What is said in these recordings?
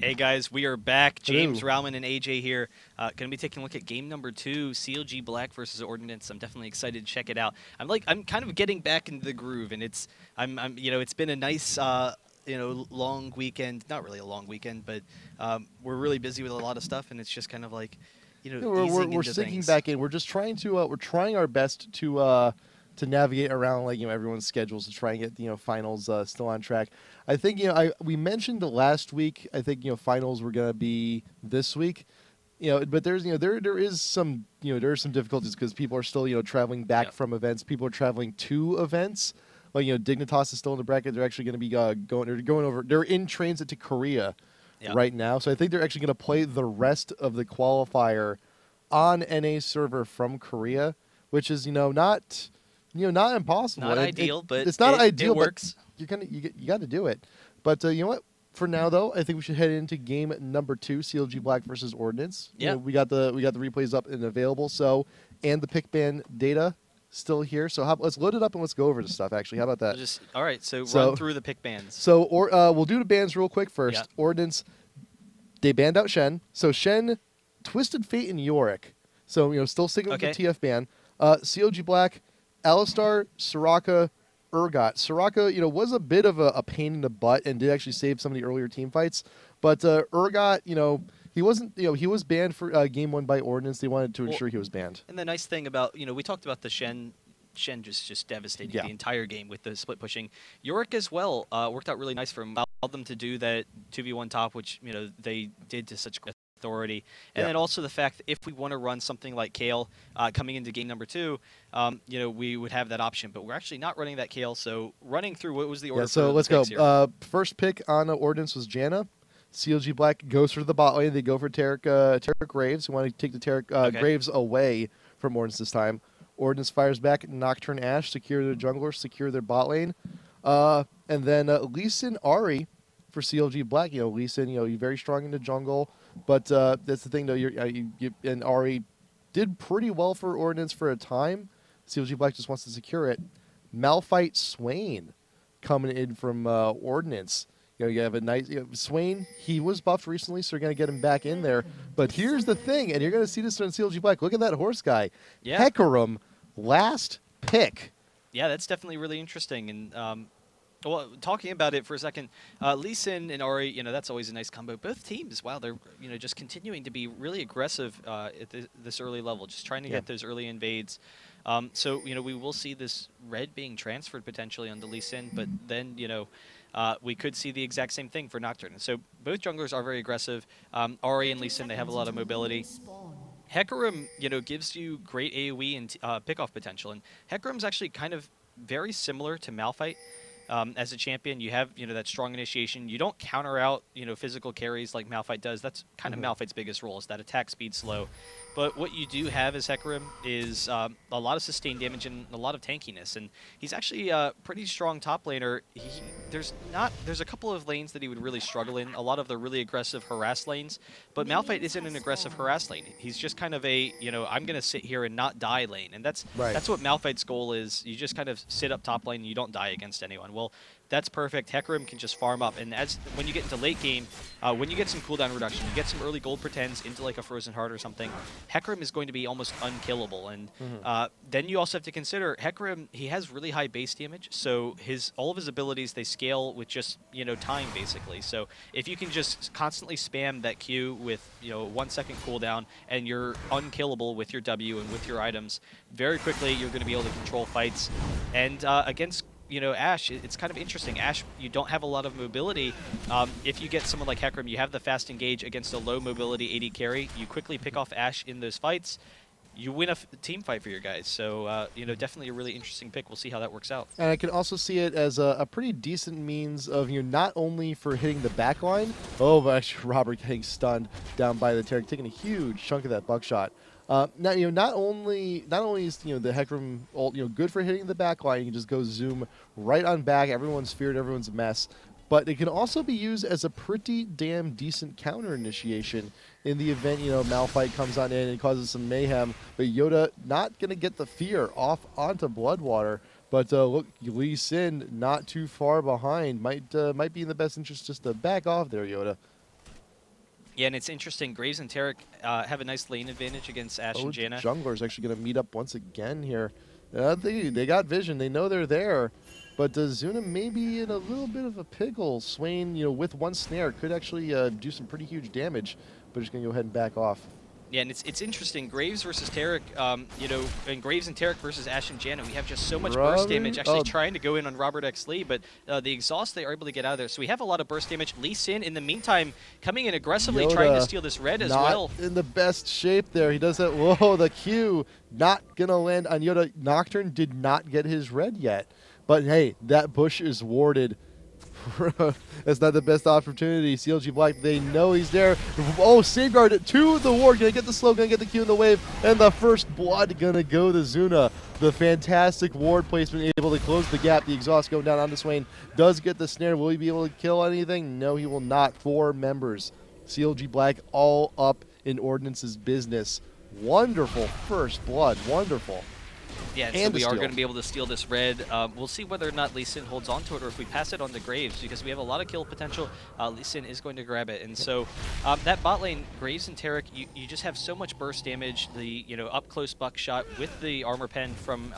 Hey guys, we are back. James, Rauman, and AJ here. Going to be taking a look at game number 2, CLG.Black versus Ordinance. I'm definitely excited to check it out. I'm kind of getting back into the groove, and it's been a nice long weekend. Not really a long weekend, but we're really busy with a lot of stuff, and it's just kind of like we're sinking back in. We're just trying to we're trying our best to navigate around everyone's schedules to try and get finals still on track. I think we mentioned last week. I think finals were gonna be this week. But there's there is some there are some difficulties because people are still traveling back from events. People are traveling to events. Like Dignitas is still in the bracket. They're actually going to be going over. They're in transit to Korea right now. So I think they're actually going to play the rest of the qualifier on NA server from Korea, which is not impossible. Not ideal, but it's not ideal. It works. But you got to do it. But you know what? For now, though, I think we should head into game number 2, CLG.Black versus Ordinance. Yeah, we got the replays up and available. So and the pick ban data still here. So let's load it up and let's go over the stuff. Actually, how about that? All right. So run through the pick bans. So we'll do the bans real quick first. Yeah. Ordinance, they banned out Shen. So Shen, Twisted Fate, and Yorick. So still sticking with the TF ban. CLG.Black, Alistar, Soraka, Urgot. Soraka, was a bit of a pain in the butt and did actually save some of the earlier team fights. But Urgot, he wasn't, he was banned for game 1 by Ordinance. They wanted to ensure he was banned. And the nice thing about, we talked about the Shen just devastating the entire game with the split pushing. Yorick as well worked out really nice for him. Allowed them to do that 2v1 top, which, they did to such authority. And then also the fact that if we want to run something like Kale coming into game number 2, we would have that option. But we're actually not running that Kale. So running through what was the order? So let's go. First pick on Ordinance was Janna. CLG.Black goes for the bot lane. They go for Taric Graves. We want to take the Taric Graves away from Ordinance this time. Ordinance fires back. Nocturne Ashe, secure their jungler, secure their bot lane. And then Lee Sin Ahri for CLG.Black. Lee Sin, you're very strong in the jungle. But that's the thing, though. And Ahri did pretty well for Ordinance for a time. CLG.Black just wants to secure it. Malphite Swain coming in from Ordinance. You have a nice Swain. He was buffed recently, so you're going to get him back in there. But here's the thing, and you're going to see this on CLG.Black. Look at that horse guy. Yeah. Hecarim, last pick. Yeah, that's definitely really interesting. And well, talking about it for a second, Lee Sin and Ahri, that's always a nice combo. Both teams, wow, they're just continuing to be really aggressive at this early level, just trying to get those early invades. So we will see this red being transferred potentially onto Lee Sin, but then we could see the exact same thing for Nocturne. So both junglers are very aggressive. Ahri and Lee Sin, they have a lot of mobility. Hecarim, gives you great AoE and pick-off potential, and Hecarim's actually kind of very similar to Malphite. As a champion, you have that strong initiation. You don't counter out physical carries like Malphite does. That's kind of Malphite's biggest role, is that attack speed slow. But what you do have as Hecarim is a lot of sustained damage and a lot of tankiness. And he's actually a pretty strong top laner. There's a couple of lanes that he would really struggle in. A lot of the really aggressive harass lanes. But Malphite isn't an aggressive harass lane. He's just kind of a I'm gonna sit here and not die lane. And that's what Malphite's goal is. You just kind of sit up top lane and you don't die against anyone. Well, that's perfect. Hecarim can just farm up, and when you get into late game, when you get some cooldown reduction, you get some early gold pretends into like a Frozen Heart or something, Hecarim is going to be almost unkillable. And then you also have to consider Hecarim, he has really high base damage, so all of his abilities, they scale with just time basically. So if you can just constantly spam that Q with 1 second cooldown, and you're unkillable with your W and with your items, very quickly you're going to be able to control fights. And against Ashe, it's kind of interesting. Ashe, you don't have a lot of mobility. If you get someone like Hecarim, you have the fast engage against a low mobility AD carry. You quickly pick off Ashe in those fights. You win a team fight for your guys. So, definitely a really interesting pick. We'll see how that works out. And I can also see it as a pretty decent means of not only for hitting the back line. Oh, but actually Robert getting stunned down by the Taric, taking a huge chunk of that buckshot. Now not only is the Hecarim ult good for hitting the back line, you can just go zoom right on back. Everyone's feared, everyone's a mess. But it can also be used as a pretty damn decent counter initiation in the event Malphite comes on in and causes some mayhem. But Yoda not gonna get the fear off onto Bloodwater. But look, Lee Sin not too far behind. Might be in the best interest just to back off there, Yoda. Yeah, and it's interesting. Graves and Tarek have a nice lane advantage against Ash and Janna. Jungler's actually going to meet up once again here. They got vision. They know they're there. But Zuna may be in a little bit of a pickle. Swain, with one snare, could actually do some pretty huge damage. But just going to go ahead and back off. Yeah, and it's interesting. Graves versus Tarek, and Graves and Tarek versus Ash and Janna, we have just so much burst damage actually trying to go in on Robert X. Lee, but the exhaust they are able to get out of there. So we have a lot of burst damage. Lee Sin, in the meantime, coming in aggressively, trying to steal this red as well. In the best shape there. He does that. Whoa, the Q not going to land on Yoda. Nocturne did not get his red yet. But hey, that bush is warded. That's not the best opportunity. CLG.Black, they know he's there. Oh, safeguard it to the ward. Gonna get the slow, gonna get the Q in the wave, and the first blood gonna go to Zuna. The fantastic ward placement able to close the gap. The exhaust going down onto Swain. Does get the snare. Will he be able to kill anything? No, he will not. 4 members. CLG.Black all up in Ordinance's business. Wonderful first blood. Wonderful. Yeah, and so we are going to be able to steal this red. We'll see whether or not Lee Sin holds on to it or if we pass it on to Graves, because we have a lot of kill potential. Lee Sin is going to grab it. And so that bot lane, Graves and Tarek, you just have so much burst damage. The up-close buckshot with the armor pen from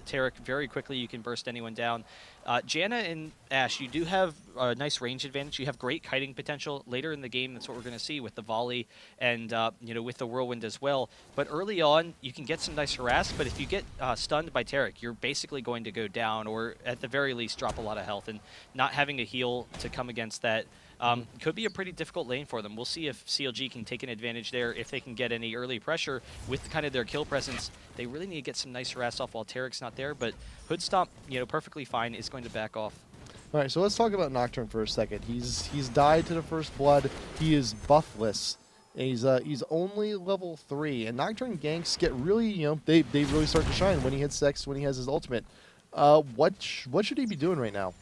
Tarek, very quickly you can burst anyone down. Janna and Ash, you do have a nice range advantage. You have great kiting potential later in the game. That's what we're going to see with the volley and with the whirlwind as well. But early on, you can get some nice harass. But if you get stunned by Tarek, you're basically going to go down, or at the very least drop a lot of health. And not having a heal to come against that could be a pretty difficult lane for them. We'll see if CLG can take an advantage there, if they can get any early pressure with kind of their kill presence. They really need to get some nice harass off while Tarek's not there, but Hood Stomp, perfectly fine, is going to back off. All right, so let's talk about Nocturne for a second. He's died to the first blood. He is buffless. And he's only level 3, and Nocturne ganks get really, they really start to shine when he hits X, when he has his ultimate. What should he be doing right now?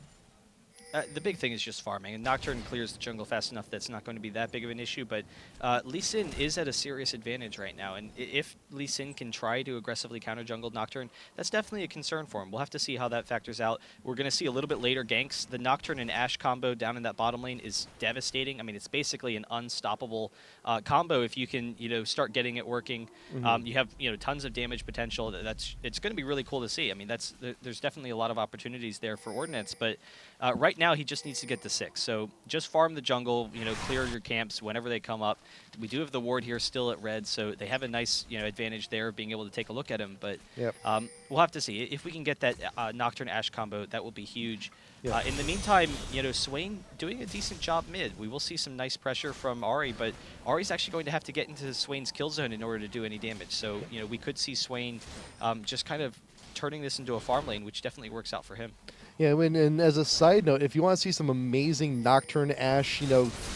The big thing is just farming, and Nocturne clears the jungle fast enough that's not going to be that big of an issue, but Lee Sin is at a serious advantage right now, and if Lee Sin can try to aggressively counter jungle Nocturne, that's definitely a concern for him. We'll have to see how that factors out. We're going to see a little bit later ganks. The Nocturne and Ashe combo down in that bottom lane is devastating. I mean, it's basically an unstoppable combo if you can, start getting it working. You have, tons of damage potential. It's going to be really cool to see. I mean, there's definitely a lot of opportunities there for Ordinance, but right now he just needs to get to 6. So just farm the jungle, clear your camps whenever they come up. We do have the ward here still at red, so they have a nice, advantage there of being able to take a look at him. But we'll have to see. If we can get that Nocturne Ashe combo, that will be huge. In the meantime, Swain doing a decent job mid. We will see some nice pressure from Ahri, but Ahri's actually going to have to get into Swain's kill zone in order to do any damage. So, we could see Swain just kind of turning this into a farm lane, which definitely works out for him. Yeah, and as a side note, if you want to see some amazing Nocturne Ashe,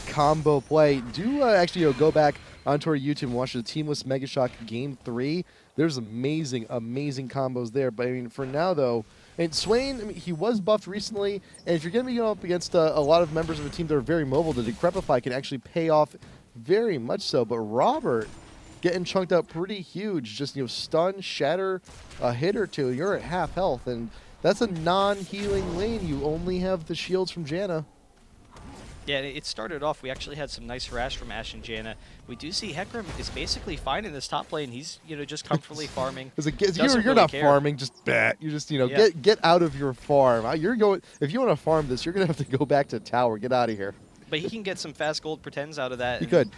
combo play, do actually go back onto our YouTube and watch the Teamless Mega Shock Game 3. There's amazing, amazing combos there. But I mean, for now though, and Swain, he was buffed recently, and if you're going to be going up against a lot of members of a team that are very mobile, the Decrepify can actually pay off very much so. But Robert getting chunked out pretty huge, just stun, shatter, a hit or two, you're at half health, and that's a non-healing lane. You only have the shields from Janna. Yeah, it started off, we actually had some nice harass from Ashe and Janna. We do see Hecarim is basically fine in this top lane. He's, just comfortably farming. You're really not farming, just bat. You just, get out of your farm. If you want to farm this, you're going to have to go back to tower. Get out of here. But he can get some fast gold pretends out of that. He could.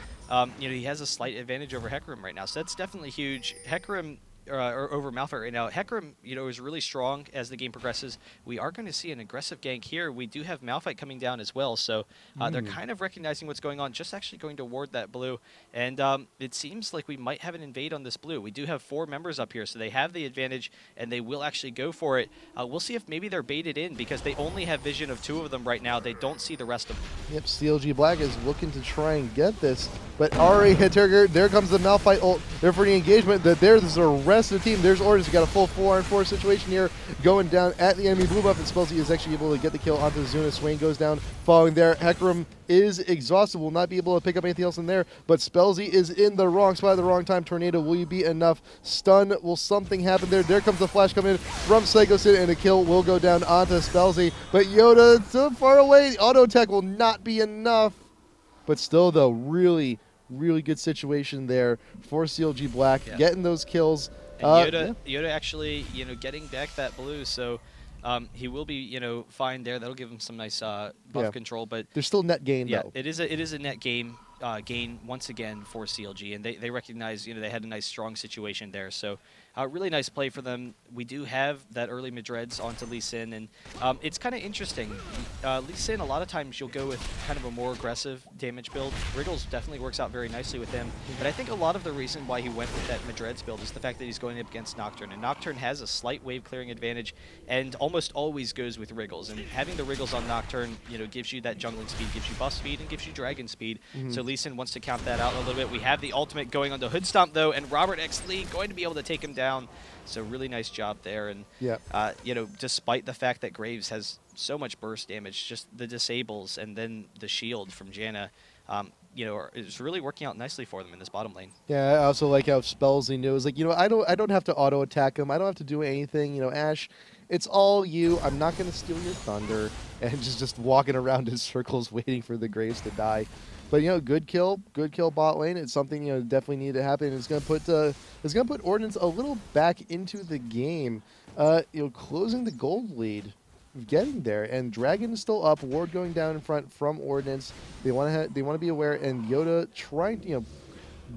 He has a slight advantage over Hecarim right now, so that's definitely huge. Hecarim, or over Malphite right now. Hecarim, is really strong as the game progresses. We are going to see an aggressive gank here. We do have Malphite coming down as well, so they're kind of recognizing what's going on, just actually going to ward that blue. And it seems like we might have an invade on this blue. We do have 4 members up here, so they have the advantage, and they will actually go for it. We'll see if maybe they're baited in, because they only have vision of 2 of them right now. They don't see the rest of them. Yep, CLG.Black is looking to try and get this, but Ahri hit Trigger. There comes the Malphite ult. They're for the engagement. There's the rest of the team. There's Orders. We got a full 4-on-4 situation here going down at the enemy blue buff, and Spellsy is actually able to get the kill onto Zuna. Swain goes down following there. Hecarim is exhausted, will not be able to pick up anything else in there, but Spellsy is in the wrong spot at the wrong time. Tornado, will you be enough? Stun, will something happen there? There comes the flash coming in from Psycho Sid, and a kill will go down onto Spellsy, but Yoda so far away. Auto tech will not be enough, but still though, really, really good situation there for CLG.Black, Yeah. getting those kills. And Yoda actually, getting back that blue, so he will be, fine there. That'll give him some nice buff control. But there's still net gain, yeah, though. it is a net gain once again for CLG, and they recognize, they had a nice strong situation there. So really nice play for them. We do have that early Madreds onto Lee Sin, and it's kind of interesting. Lee Sin, a lot of times you'll go with kind of a more aggressive damage build. Wriggles definitely works out very nicely with him, but I think a lot of the reason why he went with that Madreds build is the fact that he's going up against Nocturne, and Nocturne has a slight wave clearing advantage and almost always goes with Wriggles, and having the Wriggles on Nocturne, gives you that jungling speed, gives you buff speed, and gives you dragon speed. So Lee Sin wants to count that out a little bit. We have the ultimate going onto Hood Stomp, though, and Robert X. Lee going to be able to take him down. So really nice job there. And, despite the fact that Graves has so much burst damage, just the disables and then the shield from Janna, is really working out nicely for them in this bottom lane. Yeah, I also like how Spellsy knows, like, I don't have to auto attack him. I don't have to do anything. Ash, it's all you. I'm not going to steal your thunder, and just walking around in circles waiting for the Graves to die. But good kill bot lane. It's something definitely needed to happen. It's gonna put Ordinance a little back into the game. Closing the gold lead, getting there, and Dragon is still up. Ward going down in front from Ordinance. They want to be aware, and Yoda trying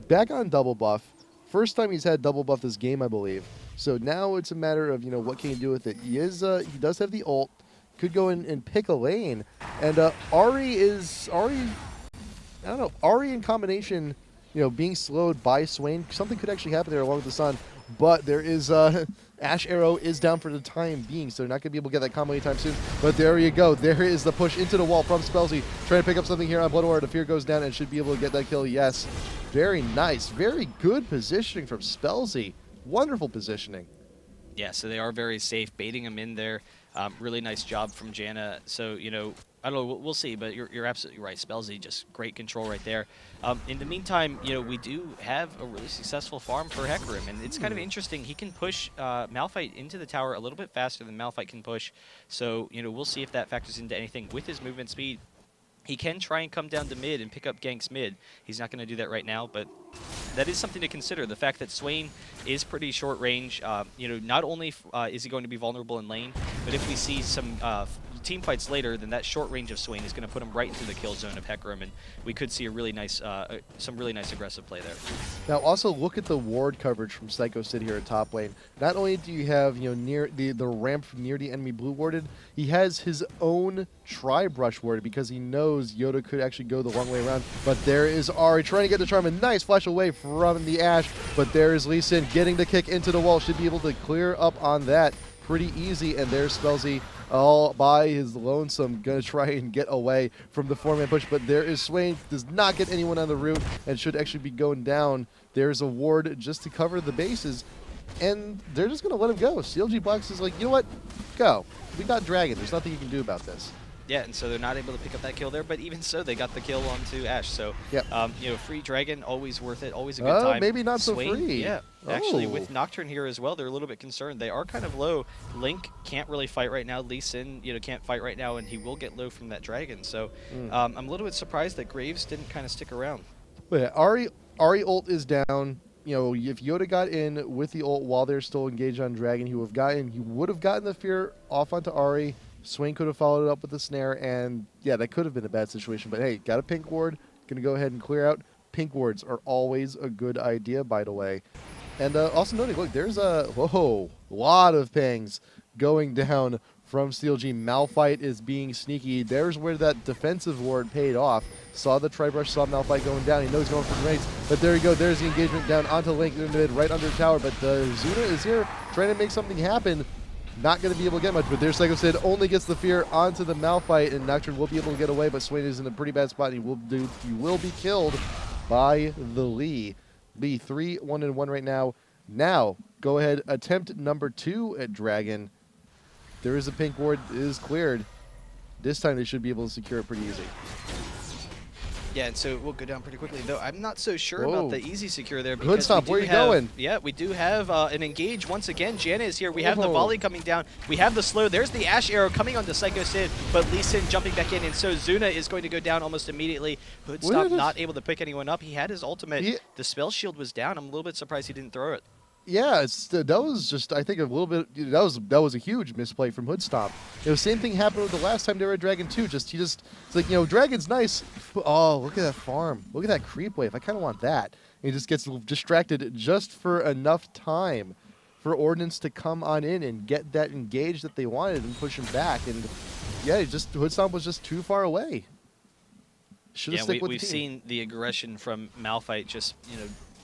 back on double buff. First time he's had double buff this game, I believe. So now it's a matter of what can he do with it. He does have the ult. Could go in and pick a lane, and Ahri. I don't know, Ahri in combination, being slowed by Swain, something could actually happen there along with the sun, but there is, Ash Arrow is down for the time being, so they're not going to be able to get that combo anytime soon, but there you go. There is the push into the wall from Spellsy, trying to pick up something here on Blood Aura. The fear goes down and should be able to get that kill, yes. Very nice, very good positioning from Spellsy. Wonderful positioning. Yeah, so they are very safe, baiting him in there. Really nice job from Janna. So, I don't know, we'll see, but you're absolutely right. Spellsy, just great control right there. In the meantime, we do have a really successful farm for Hecarim, and it's kind of interesting. He can push Malphite into the tower a little bit faster than Malphite can push. So, we'll see if that factors into anything with his movement speed. He can try and come down to mid and pick up ganks mid. He's not going to do that right now, but that is something to consider. The fact that Swain is pretty short range, not only is he going to be vulnerable in lane, but if we see some team fights later, then that short range of Swain is going to put him right into the kill zone of Hecarim, and we could see a really nice, some really nice aggressive play there. Now, also look at the ward coverage from Psycho Sid here at top lane. Not only do you have near the ramp near the enemy blue warded, he has his own tri-brush warded because he knows Yoda could actually go the long way around. But there is Ahri trying to get the charm, a nice flash away from the Ash. But there is Lee Sin getting the kick into the wall, should be able to clear up on that pretty easy. And there's Spellsy all by his lonesome, gonna try and get away from the four-man push, but there is Swain, does not get anyone on the route and should actually be going down. There's a ward just to cover the bases, and they're just gonna let him go. CLG.Black is like, you know what, go. We got Dragon, there's nothing you can do about this. Yeah, and so they're not able to pick up that kill there, but even so, they got the kill onto Ash. So, yep. Free Dragon, always worth it, always a good time. Maybe not Swain, so free. Yeah, actually, with Nocturne here as well, they're a little bit concerned. They are kind of low. Link can't really fight right now. Lee Sin, can't fight right now, and he will get low from that Dragon. So, I'm a little bit surprised that Graves didn't kind of stick around. But yeah, Ahri ult is down. If Yoda got in with the ult while they're still engaged on Dragon, he would have gotten the fear off onto Ahri. Swain could have followed it up with the snare, and yeah, that could have been a bad situation. But hey, got a pink ward, gonna go ahead and clear out. Pink wards are always a good idea, by the way. And also noting, look, there's a lot of pings going down from CLG. Malphite is being sneaky. There's where that defensive ward paid off. Saw the tri-brush, saw Malphite going down. He knows he's going for the raids. But there you go. There's the engagement down onto Link in the mid, right under the tower. But Zuna is here trying to make something happen. Not going to be able to get much, but there's Psycho Sid, only gets the fear onto the Malphite, and Nocturne will be able to get away, but Swain is in a pretty bad spot. He will be killed by the Lee. Lee 3-1-1 right now. Now, go ahead, attempt number 2 at Dragon. There is a pink ward, it is cleared. This time they should be able to secure it pretty easy. Yeah, and so we'll go down pretty quickly, though I'm not so sure Whoa. about the easy secure there. Good stop. Where are you going? Yeah, we do have an engage once again. Jana is here. We have the volley coming down. We have the slow. There's the Ash arrow coming onto Psycho Sid, but Lee Sin jumping back in, and so Zuna is going to go down almost immediately. Hoodstop not able to pick anyone up. He had his ultimate. The spell shield was down. I'm a little bit surprised he didn't throw it. Yeah, that was just, I think, a little bit. That was a huge misplay from Hoodstop. The same thing happened with the last time they were at Dragon 2. It's like, Dragon's nice. But, oh, look at that farm. Look at that creep wave. I kind of want that. And he just gets distracted just for enough time for Ordinance to come on in and get that engage that they wanted and push him back. And yeah, Hoodstop was just too far away. Should have stuck with the team. We've seen the aggression from Malphite just,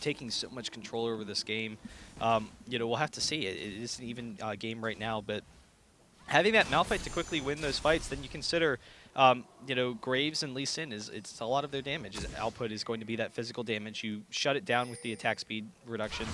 taking so much control over this game. We'll have to see. It isn't even a game right now, but having that Malphite to quickly win those fights, then you consider, Graves and Lee Sin, it's a lot of their damage. Output is going to be that physical damage. You shut it down with the attack speed reduction.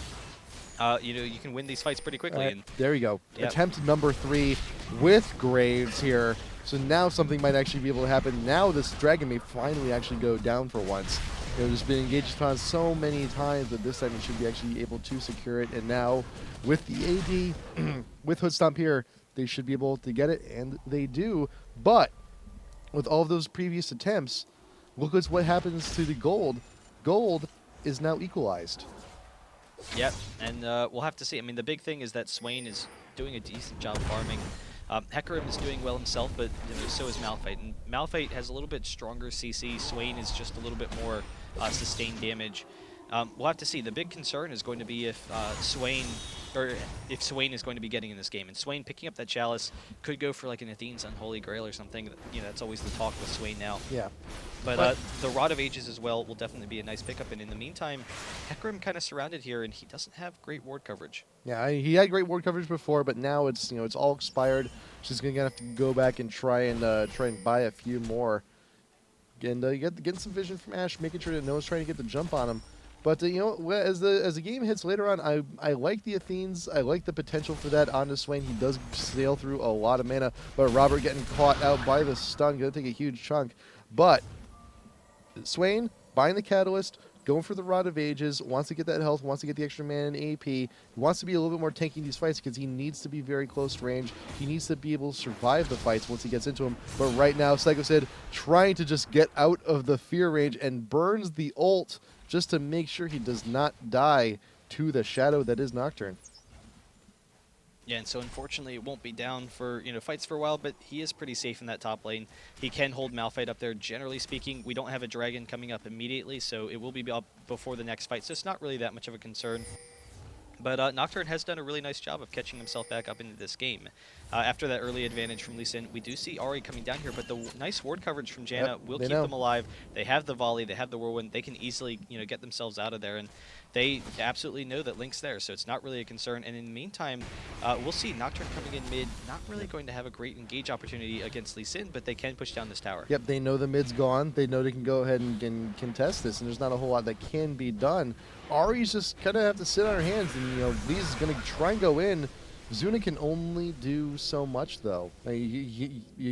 You can win these fights pretty quickly. And there you go. Yep. Attempt number 3 with Graves here. So now something might actually be able to happen. Now this dragon may finally actually go down for once. It's been engaged upon so many times that this time it should be actually able to secure it. And now with the AD, with Hoodstomp here, they should be able to get it, and they do. But with all of those previous attempts, look at what happens to the gold. Gold is now equalized. Yep, and we'll have to see. I mean, the big thing is that Swain is doing a decent job farming. Hecarim is doing well himself, but so is Malphite. And Malphite has a little bit stronger CC. Swain is just a little bit more sustained damage. We'll have to see. The big concern is going to be if Swain is going to be getting in this game. And Swain picking up that chalice could go for like an Athene's Unholy Grail or something. That's always the talk with Swain now. Yeah. But the Rod of Ages as well will definitely be a nice pickup. And in the meantime, Hecarim kind of surrounded here, and he doesn't have great ward coverage. Yeah, he had great ward coverage before, but now it's it's all expired. She's gonna have to go back and try and buy a few more. And get some vision from Ash, making sure that no one's trying to get the jump on him. But as the game hits later on, I like the Athenes. I like the potential for that onto Swain. He does sail through a lot of mana, but Robert getting caught out by the stun, gonna take a huge chunk. But Swain buying the Catalyst, going for the Rod of Ages, wants to get that health, wants to get the extra mana and AP. He wants to be a little bit more tanky in these fights because he needs to be very close range. He needs to be able to survive the fights once he gets into them. But right now, Psycho Sid trying to just get out of the fear range and burns the ult just to make sure he does not die to the shadow that is Nocturne. Yeah, and so unfortunately it won't be down for fights for a while, but he is pretty safe in that top lane. He can hold Malphite up there. Generally speaking, we don't have a dragon coming up immediately, so it will be up before the next fight, so it's not really that much of a concern. But Nocturne has done a really nice job of catching himself back up into this game. After that early advantage from Lee Sin, we do see Ahri coming down here, but the nice ward coverage from Janna will keep them alive. They have the volley, they have the whirlwind, they can easily get themselves out of there, and they absolutely know that Link's there, so it's not really a concern. And in the meantime, we'll see Nocturne coming in mid, not really going to have a great engage opportunity against Lee Sin, but they can push down this tower. Yep, they know the mid's gone. They know they can go ahead and contest this, and there's not a whole lot that can be done. Ahri's just kind of have to sit on her hands, and Lee's is going to try and go in. Zuna can only do so much, though.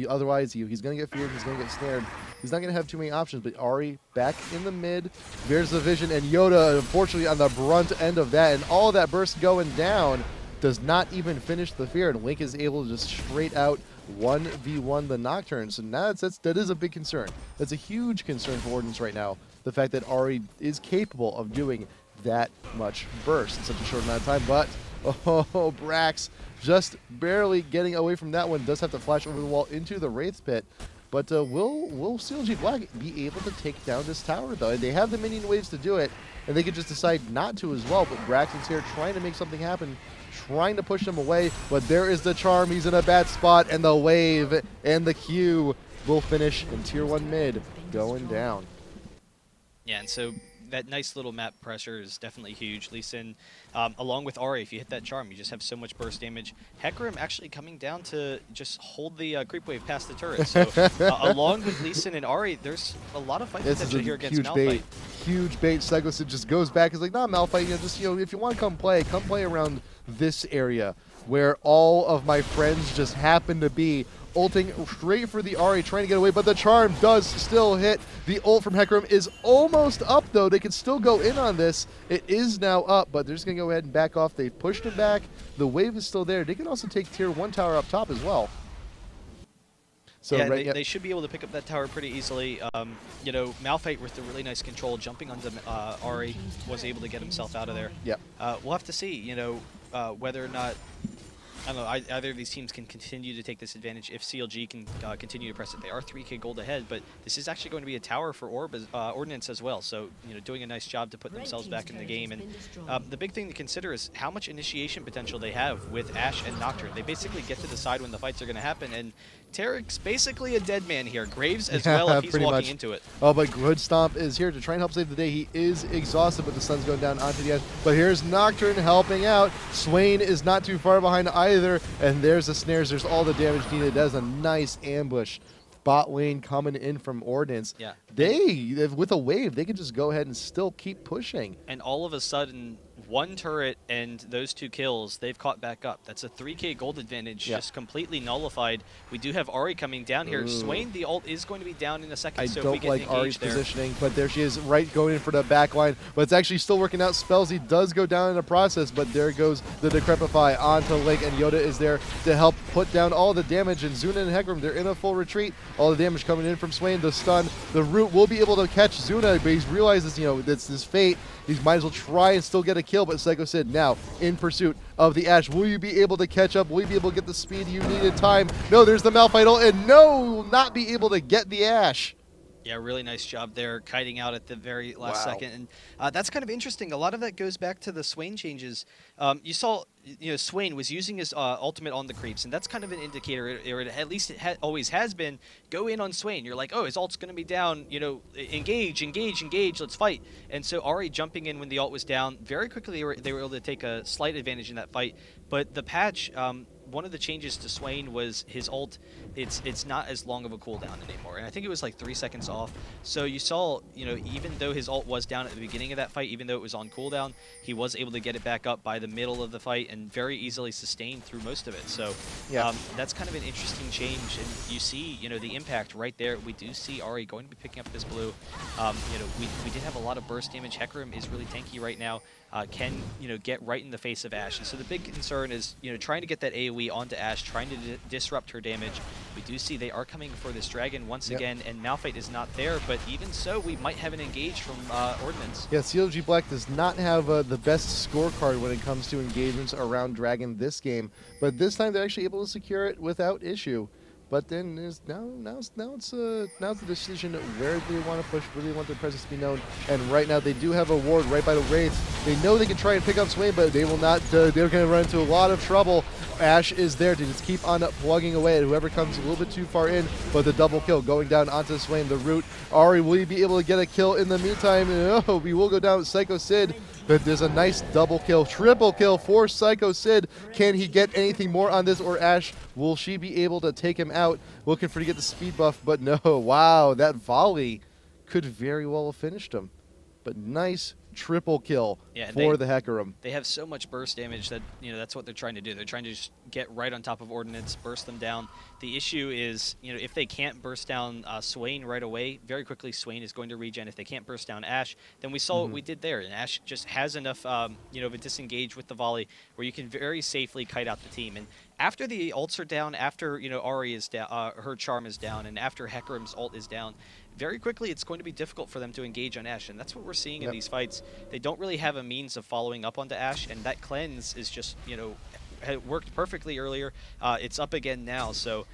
Otherwise, he's going to get feared, he's going to get snared. He's not going to have too many options, but Ahri back in the mid. There's the vision, and Yoda, unfortunately, on the brunt end of that, and all that burst going down does not even finish the fear, and Link is able to just straight out 1v1 the Nocturne. So now that is a big concern. That's a huge concern for Ordinance right now, the fact that Ahri is capable of doing that much burst in such a short amount of time, but oh, Brax just barely getting away from that one. Does have to flash over the wall into the Wraith Pit. But will CLG.Black be able to take down this tower, though? They have the minion waves to do it, and they could just decide not to as well. But Braxton's here trying to make something happen, trying to push him away. But there is the charm. He's in a bad spot, and the wave and the Q will finish in Tier 1 mid going down. Yeah, and so that nice little map pressure is definitely huge. Lee Sin, along with Ahri, if you hit that charm, you just have so much burst damage. Hecarim actually coming down to just hold the creep wave past the turret. So along with Lee Sin and Ahri, there's a lot of fight potential here against Malphite. Huge bait. Psycho Sid just goes back. He's like, nah, Malphite, just if you want to come play around this area. where all of my friends just happen to be. Ulting straight for the Ahri, trying to get away, but the charm does still hit. The ult from Hecarim is almost up, though. They can still go in on this. It is now up, but they're just going to go ahead and back off. They've pushed it back. The wave is still there. They can also take tier 1 tower up top as well. So yeah, they should be able to pick up that tower pretty easily. You know, Malphite with the really nice control, jumping onto Ahri, was able to get himself out of there. Yep. We'll have to see, you know, whether or not, I don't know, either of these teams can continue to take this advantage if CLG can continue to press it. They are 3K gold ahead, but this is actually going to be a tower for Ordinance as well. So, you know, doing a nice job to put themselves back in the game. And the big thing to consider is how much initiation potential they have with Ashe and Nocturne. They basically get to decide when the fights are going to happen. And Tarek's basically a dead man here. Graves as well if he's walking into it. Oh, but Good Stomp is here to try and help save the day. He is exhausted, but the sun's going down onto the edge. But here's Nocturne helping out. Swain is not too far behind either. And there's the snares. There's all the damage needed. That is a nice ambush. Bot lane coming in from Ordnance. Yeah. With a wave, they can just go ahead and still keep pushing. And all of a sudden, one turret and those 2 kills, they've caught back up. That's a 3K gold advantage, just completely nullified. We do have Ahri coming down here. Swain, the ult is going to be down in a second. So I don't like Ahri's positioning, but there she is, right going in for the back line. But it's actually still working out. Spellsy does go down in the process, but there goes the Decrepify onto Link, and Yoda is there to help put down all the damage. And Zuna and Hecarim, they're in a full retreat. All the damage coming in from Swain, the stun. The Root will be able to catch Zuna, but he's realizes, you know, that's his fate. He might as well try and still get a kill, but Psycho Sid now in pursuit of the Ashe. Will you be able to catch up? Will you be able to get the speed you need in time? No, there's the Malphite ult, and no, will not be able to get the Ashe. Yeah, really nice job there, kiting out at the very last second. And that's kind of interesting. A lot of that goes back to the Swain changes. You saw, you know, Swain was using his ultimate on the creeps, and that's kind of an indicator, or at least it always has been, go in on Swain. You're like, oh, his ult's going to be down, you know, engage, let's fight. And so Ahri jumping in when the ult was down, very quickly they were able to take a slight advantage in that fight. But the patch, one of the changes to Swain was his ult, it's not as long of a cooldown anymore. And I think it was like 3 seconds off. So you saw, you know, even though his ult was down at the beginning of that fight, even though it was on cooldown, he was able to get it back up by the middle of the fight and very easily sustained through most of it. So that's kind of an interesting change. And you see, you know, the impact right there. We do see Ahri going to be picking up this blue. You know, we did have a lot of burst damage. Hecarim is really tanky right now. Can, you know, get right in the face of Ashe. And so the big concern is, you know, trying to get that AoE onto Ashe, trying to disrupt her damage. We do see they are coming for this dragon once again, and Malphite is not there, but even so, we might have an engage from Ordinance. Yeah, CLG.Black does not have the best scorecard when it comes to engagements around dragon this game, but this time they're actually able to secure it without issue. But then there's now it's the decision of where they want to push, where they want their presence to be known. And right now they do have a ward right by the Wraiths. They know they can try and pick up Swain, but they will not. They're going to run into a lot of trouble. Ashe is there to just keep on plugging away at whoever comes a little bit too far in. But the double kill going down onto Swain, the Root. Ahri, will he be able to get a kill in the meantime? Oh, we will go down with Psycho Sid. But there's a nice double kill, triple kill for Psycho Sid. Can he get anything more on this, or Ashe, will she be able to take him out? Looking for to get the speed buff, but no. Wow, that volley could very well have finished him. But nice triple kill for the Hecarim. They have so much burst damage that, you know, that's what they're trying to do. They're trying to just get right on top of Ordinance, burst them down. The issue is, you know, if they can't burst down Swain right away, very quickly Swain is going to regen. If they can't burst down Ashe, then we saw what we did there. And Ashe just has enough, you know, of a disengage with the volley where you can very safely kite out the team. And after the ults are down, after, you know, Ahri is down, her charm is down, and after Hecarim's ult is down, very quickly it's going to be difficult for them to engage on Ashe, and that's what we're seeing in these fights. They don't really have a means of following up onto Ashe, and that cleanse is just, you know, had worked perfectly earlier. It's up again now, so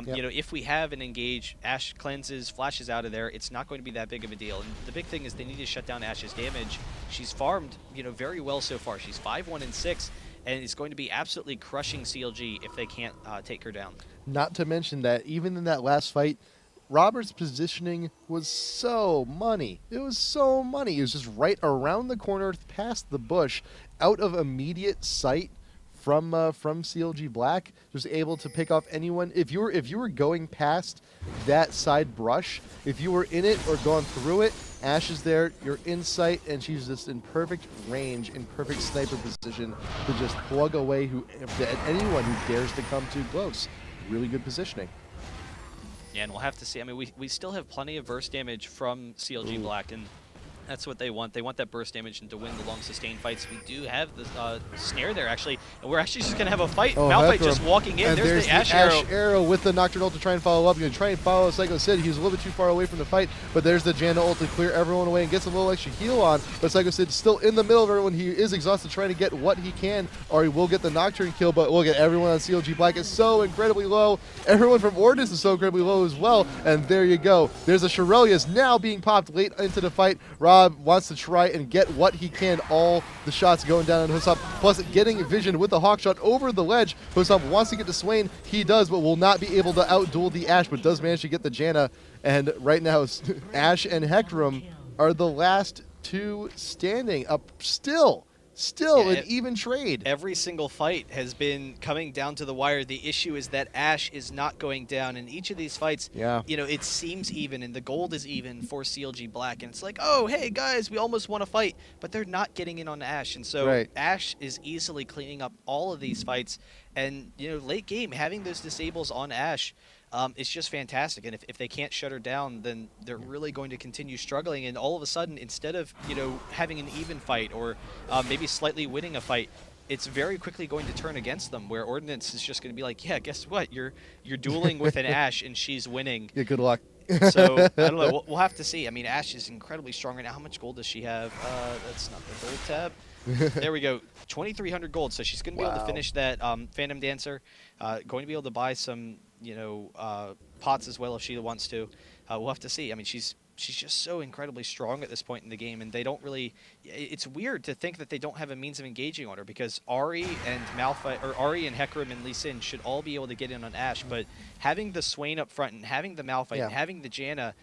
you know, if we have an engage, Ashe cleanses, flashes out of there, it's not going to be that big of a deal. And the big thing is they need to shut down Ashe's damage. She's farmed, you know, very well so far. She's 5-1 and 6. And it's going to be absolutely crushing CLG if they can't take her down. Not to mention that even in that last fight, Robert's positioning was so money. It was so money. It was just right around the corner, past the bush, out of immediate sight from CLG.Black, just able to pick off anyone. If you were going past that side brush, if you were in it or going through it, Ashe is there, you're in sight, and she's just in perfect range, in perfect sniper position to just plug away anyone who dares to come too close. Really good positioning. Yeah, and we'll have to see. I mean, we still have plenty of burst damage from CLG.Black, and that's what they want. They want that burst damage and to win the long sustained fights. We do have the snare there, actually, and we're actually just going to have a fight. Oh, Malphite just walking in. And there's the Ashe arrow. With the Nocturne ult to try and follow up. You're going to try and follow Psycho Sid. He was a little bit too far away from the fight, but there's the Janna ult to clear everyone away and gets a little extra heal on. But Psycho Sid's still in the middle of everyone. He is exhausted trying to get what he can, or he will get the Nocturne kill, but look at everyone on CLG.Black is so incredibly low. Everyone from Ordinance is so incredibly low as well, and there you go. There's a Shirelius now being popped late into the fight. Rob wants to try and get what he can. All the shots going down on Hussop, plus getting vision with the hawk shot over the ledge. Hussop wants to get to Swain. He does, but will not be able to outduel the Ashe, but does manage to get the Janna. And right now, Ashe and Hecarim are the last two standing up still an even trade. Every single fight has been coming down to the wire. The issue is that Ashe is not going down. In each of these fights, you know, it seems even, and the gold is even for CLG.Black. And it's like, oh, hey, guys, we almost won a fight. But they're not getting in on Ashe. And so Ashe is easily cleaning up all of these fights. And, you know, late game, having those disables on Ashe, it's just fantastic. And if they can't shut her down, then they're really going to continue struggling. And all of a sudden, instead of, you know, having an even fight or maybe slightly winning a fight, it's very quickly going to turn against them, where Ordinance is just going to be like, yeah, guess what? You're dueling with an Ashe, and she's winning. Yeah, good luck. So, I don't know. We'll have to see. I mean, Ashe is incredibly strong right now. How much gold does she have? That's not the gold tab. There we go. 2,300 gold. So she's going to be able to finish that Phantom Dancer. Going to be able to buy some, you know, pots as well if she wants to. We'll have to see. I mean, she's just so incredibly strong at this point in the game, and they don't really. It's weird to think that they don't have a means of engaging on her, because Ahri and Malphite, or Ahri and Hecarim and Lee Sin should all be able to get in on Ashe, but having the Swain up front and having the Malphite and having the Janna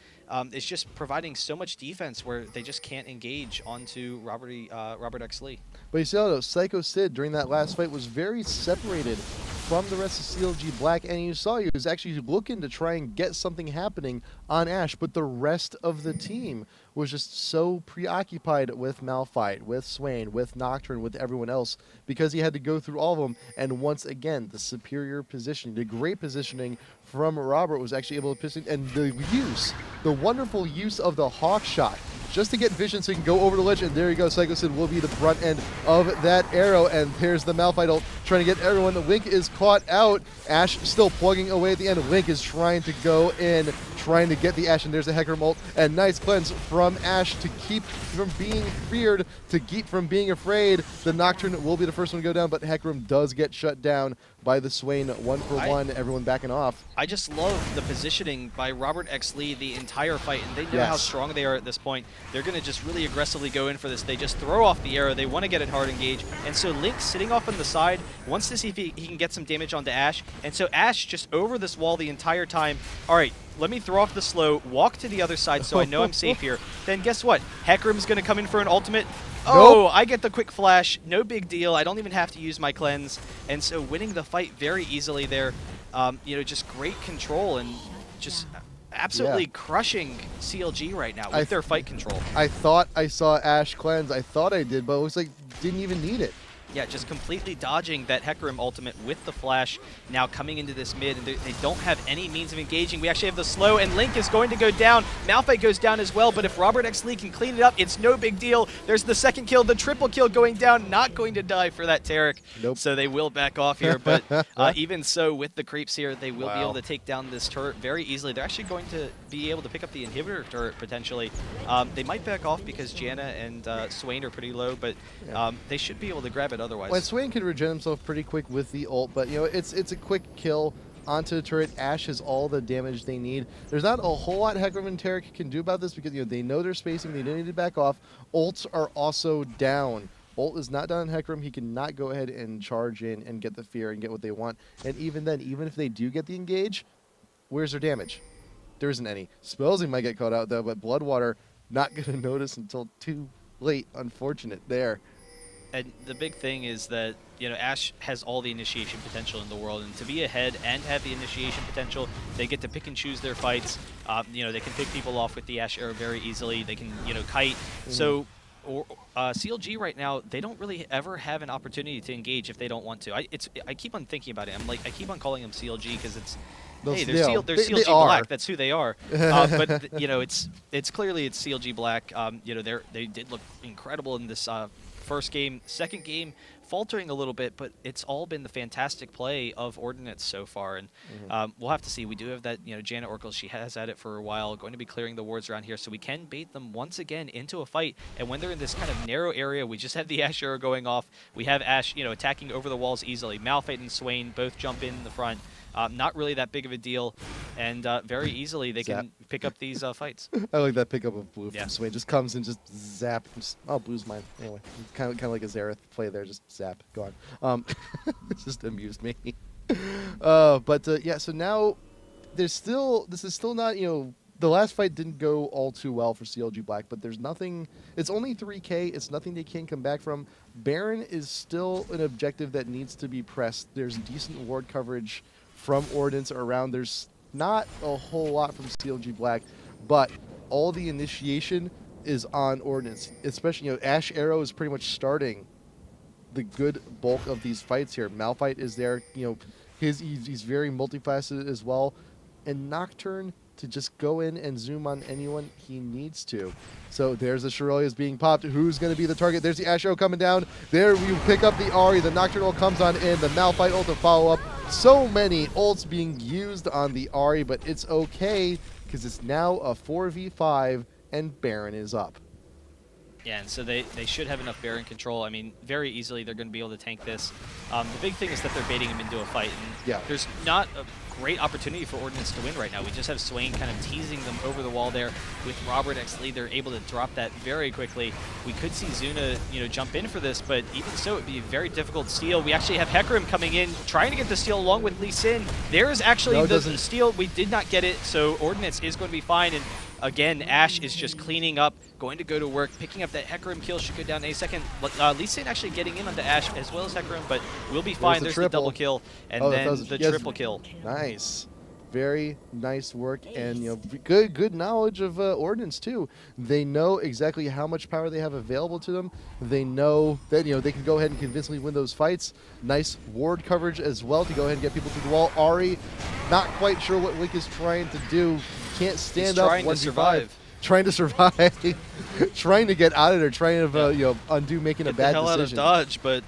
is just providing so much defense where they just can't engage onto Robert X. Lee. But you see how Psycho Sid during that last fight was very separated from the rest of CLG.Black, and you saw he was actually looking to try and get something happening on Ashe, but the rest of the team was just so preoccupied with Malphite, with Swain, with Nocturne, with everyone else, because he had to go through all of them. And once again, the superior positioning, the great positioning from Robert was actually able to position, and the wonderful use of the hawk shot, just to get vision so he can go over the ledge, and there you go. Psycho Sid will be the front end of that arrow, and there's the Malphite ult trying to get everyone. Link is caught out. Ashe still plugging away at the end. Link is trying to go in, trying to get the Ashe, and there's a Hecarim ult, and nice cleanse from Ashe to keep from being feared, to keep from being afraid. The Nocturne will be the first one to go down, but Hecarim does get shut down by the Swain. 1-for-1, everyone backing off. I just love the positioning by Robert X. Lee the entire fight, and they know how strong they are at this point. They're going to just really aggressively go in for this. They just throw off the arrow. They want to get it hard engaged. And so Link, sitting off on the side, wants to see if he can get some damage onto Ashe. And so Ashe just over this wall the entire time. All right, let me throw off the slow, walk to the other side so I know I'm safe here. Then guess what? Hecarim's going to come in for an ultimate. Oh, I get the quick flash. No big deal. I don't even have to use my cleanse. And so winning the fight very easily there. You know, just great control and just absolutely crushing CLG right now with their fight control. I thought I saw Ashe cleanse. I thought I did, but it looks like didn't even need it. Yeah, just completely dodging that Hecarim ultimate with the flash, now coming into this mid, and they don't have any means of engaging. We actually have the slow, and Link is going to go down. Malphite goes down as well, but if Robert X. Lee can clean it up, it's no big deal. There's the second kill, the triple kill going down, not going to die for that Taric. Nope. So they will back off here, but even so, with the creeps here, they will be able to take down this turret very easily. They're actually going to be able to pick up the inhibitor turret, potentially. They might back off because Janna and Swain are pretty low, but they should be able to grab it otherwise. Well, Swain can regen himself pretty quick with the ult, but you know it's a quick kill onto the turret. Ashe has all the damage they need. There's not a whole lot Hecarim and Taric can do about this because they know their spacing. They don't need to back off. Ults are also down. Ult is not down on Hecarim. He cannot go ahead and charge in and get the fear and get what they want. And even then, even if they do get the engage, where's their damage? There isn't any. Spellsing might get caught out though, but Bloodwater not going to notice until too late. Unfortunate there. And the big thing is that, you know, Ashe has all the initiation potential in the world, and to be ahead and have the initiation potential, they get to pick and choose their fights. You know, they can pick people off with the Ashe arrow very easily. They can, you know, kite. So CLG right now, they don't really ever have an opportunity to engage if they don't want to. I keep on thinking about it. I keep on calling them CLG because it's, hey, they're CLG.Black. That's who they are. But you know, it's clearly it's CLG.Black. You know, they did look incredible in this first game. Second game, faltering a little bit, but it's all been the fantastic play of Ordinance so far. And we'll have to see. We do have that, you know, Janet Oracle. She has had it for a while. Going to be clearing the wards around here, so we can bait them once again into a fight. And when they're in this kind of narrow area, we just have the Ashe arrow going off. We have Ashe, you know, attacking over the walls easily. Malphite and Swain both jump in the front. Not really that big of a deal, and very easily they can pick up these fights. I like that pickup of blue from Swain. Just comes and just zap. Just, oh, blue's mine. Anyway, kind of like a Zareth play there. Just zap. Go on. It just amused me. Yeah, so now there's still, this is still not, you know, the last fight didn't go all too well for CLG.Black, but there's nothing, it's only 3K, it's nothing they can't come back from. Baron is still an objective that needs to be pressed. There's decent ward coverage from Ordinance around. There's not a whole lot from CLG.Black, but all the initiation is on Ordinance. Especially, you know, Ashe Arrow is pretty much starting the good bulk of these fights here. Malphite is there, you know, he's very multifaceted as well. And Nocturne to just go in and zoom on anyone he needs to. So there's the Shurelya's being popped. Who's going to be the target? There's the Ashe Arrow coming down. There we pick up the Ahri. The Nocturne ult comes on in. The Malphite ult to follow up. So many ults being used on the Ahri, but it's okay because it's now a 4v5 and Baron is up. Yeah, and so they should have enough Baron control. I mean, very easily they're going to be able to tank this. The big thing is that they're baiting him into a fight, and there's not a great opportunity for Ordinance to win right now. We just have Swain kind of teasing them over the wall there. With Robert X Lee, they're able to drop that very quickly. We could see Zuna, you know, jump in for this, but even so, it'd be a very difficult steal. We actually have Hecarim coming in, trying to get the steal along with Lee Sin. There's actually the steal. We did not get it, so Ordinance is going to be fine. And again, Ashe is just cleaning up, going to go to work, picking up that Hecarim kill. Should go down in a second. Lee Sin actually getting in onto Ashe as well as Hecarim, but we'll be fine. There's the double kill, and then the triple kill. Nice. Very nice work, and you know, good knowledge of Ordinance too. They know exactly how much power they have available to them. They know that, you know, they can go ahead and convincingly win those fights. Nice ward coverage as well to go ahead and get people through the wall. Ahri, not quite sure what Link is trying to do. Can't stand up. Trying to survive. Trying to survive. Trying to get out of there. Trying to you know, undo making a bad decision. Get the hell out of dodge, but.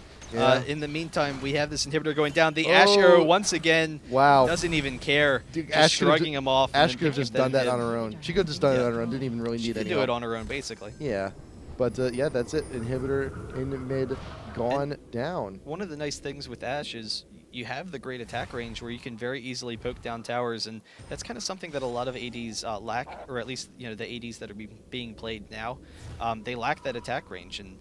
In the meantime, we have this inhibitor going down. The Ashe Arrow once again doesn't even care. Dude, just shrugging him off. Ashe could have just done that on her own. She could have just done it on her own. Didn't even really need any help. Do it on her own, basically. Yeah. But yeah, that's it. Inhibitor in mid, gone down. One of the nice things with Ashe is you have the great attack range where you can very easily poke down towers, and that's kind of something that a lot of ADs lack, or at least, you know, the ADs that are being played now, they lack that attack range. And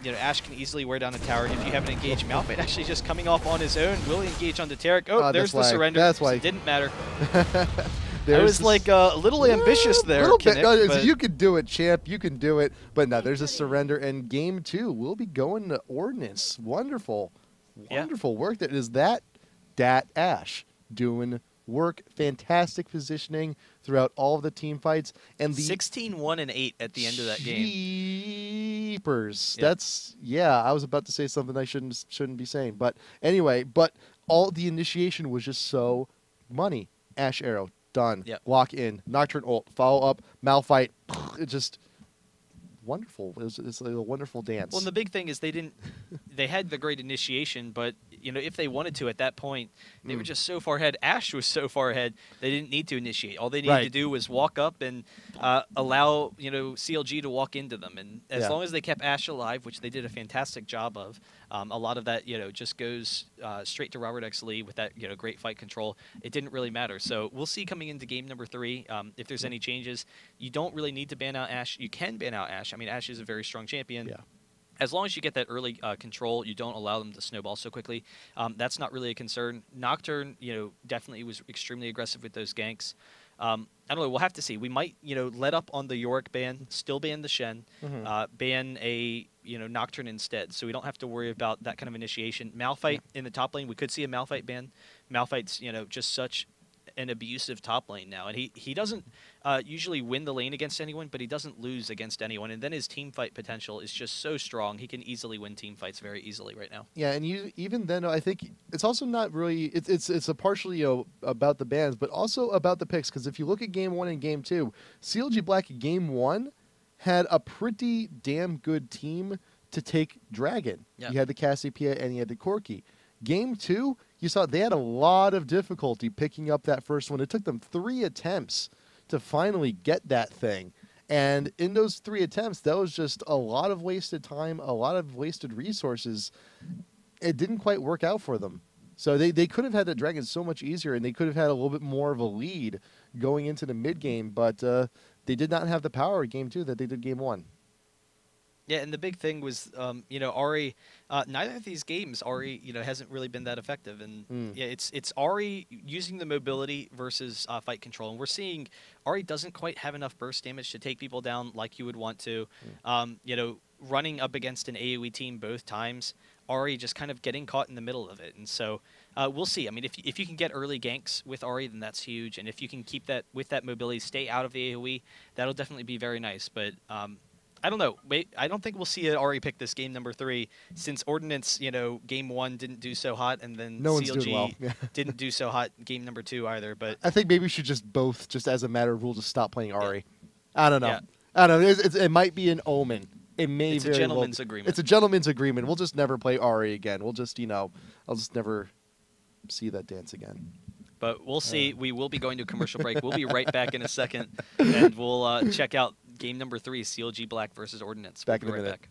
you know, Ashe can easily wear down a tower if you haven't engaged. Malphite actually just coming off on his own, will engage onto Taric. Oh, there's the surrender. That's why it didn't matter. I was like a little ambitious there. You can do it, champ. You can do it. But no, there's a surrender, and game 2 will be going to Ordinance. Wonderful. Wonderful work. That is that Ashe doing work. Fantastic positioning throughout all of the team fights, and the 16-1-8 at the end of that game. Jeepers. That's I was about to say something I shouldn't be saying, but anyway. But all the initiation was just so money. Ashe Arrow done. Walk in. Nocturne ult. Follow up. Malphite. It just wonderful. It's a wonderful dance. Well, and the big thing is they had the great initiation, but you know, if they wanted to at that point, they were just so far ahead. Ashe was so far ahead, they didn't need to initiate. All they needed to do was walk up and allow, you know, CLG to walk into them. And as long as they kept Ashe alive, which they did a fantastic job of, a lot of that, you know, just goes straight to Robert X Lee with that, you know, great fight control. It didn't really matter. So we'll see coming into game number 3 if there's any changes. You don't really need to ban out Ashe. You can ban out Ashe. I mean, Ashe is a very strong champion. as long as you get that early control, you don't allow them to snowball so quickly. That's not really a concern. Nocturne, definitely was extremely aggressive with those ganks. I don't know. We'll have to see. We might, let up on the Yorick ban, still ban the Shen, ban a, Nocturne instead, so we don't have to worry about that kind of initiation. Malphite in the top lane, we could see a Malphite ban. Malphite's, just such an abusive top lane now, and he doesn't usually win the lane against anyone, but he doesn't lose against anyone, and then his team fight potential is just so strong. He can easily win team fights very easily right now. Yeah, and even then, I think it's also not really it's a partially about the bans, but also about the picks, because if you look at game 1 and game 2, CLG.Black game 1 had a pretty damn good team to take Dragon. Yeah. You had the Cassiopeia and you had the Corki. Game 2, you saw they had a lot of difficulty picking up that first one. It took them 3 attempts to finally get that thing. And in those 3 attempts, that was just a lot of wasted time, a lot of wasted resources. It didn't quite work out for them. So they could have had the Dragon so much easier, and they could have had a little bit more of a lead going into the mid-game, but they did not have the power in game 2 that they did game 1. Yeah, and the big thing was, Ahri. Neither of these games, Ahri, hasn't really been that effective, and yeah, it's Ahri using the mobility versus fight control, and we're seeing Ahri doesn't quite have enough burst damage to take people down like you would want to. Running up against an AOE team both times, Ahri just kind of getting caught in the middle of it, and so we'll see. I mean, if you can get early ganks with Ahri, then that's huge, and if you can keep that with that mobility, stay out of the AOE, that'll definitely be very nice, but. I don't know. I don't think we'll see an Ahri pick this game number 3, since Ordinance, game 1 didn't do so hot, and then CLG didn't do so hot game number 2 either. But I think maybe we should just as a matter of rule, just stop playing Ahri. Yeah. I don't know. Yeah. I don't know. It might be an omen. It's a gentleman's agreement. It's a gentleman's agreement. We'll just never play Ahri again. We'll just, I'll just never see that dance again. But we'll see. We will be going to a commercial break. We'll be right back in a second, and we'll check out game number 3, CLG.Black versus Ordinance. Back in a right minute. Back.